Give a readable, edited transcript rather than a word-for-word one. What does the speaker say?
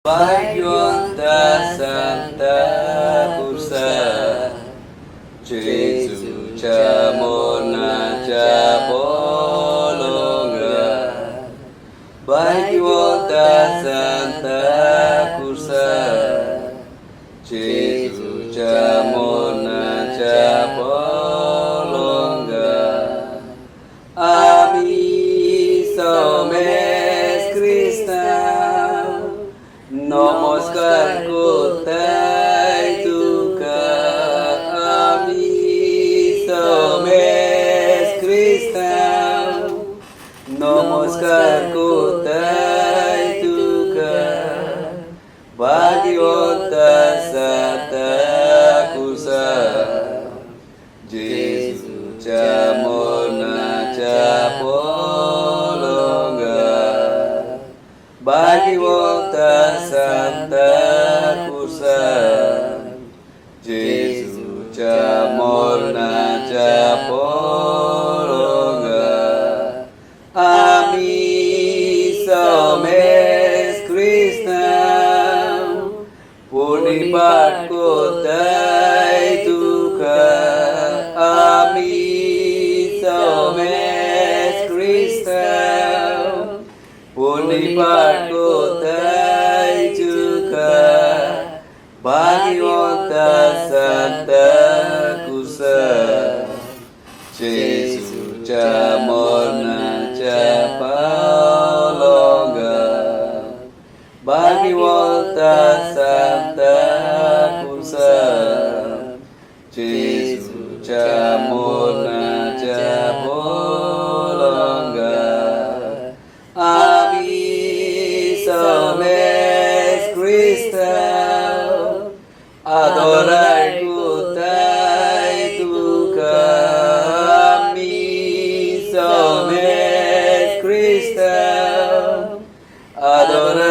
Bhagavanta Santa Pursa Jesu Chamona Chapolonga Bhagavanta Santa Pursa Jesu Chamona Chapolonga Ami Somes Krishna Namaskar kotai tuka ami somes Krishna Namaskar kotai tuka Bhagavanta Santa Kusa Jesu Chamona Chapolonga Bhagavanta Santa Kusa Jesu Chamona Chapolonga Ami Somes Krishna Punipat kotai tuka Ami Somes Krishna Punipat kotai tuka Bhagavanta Santa Kusa Jesu Chamona Chapolonga Bhagavanta Santa Kusa Jesu Chamona Chapolonga Ami Somes Krishna Adorai kotai tuka Ami Somes Krishna Adorai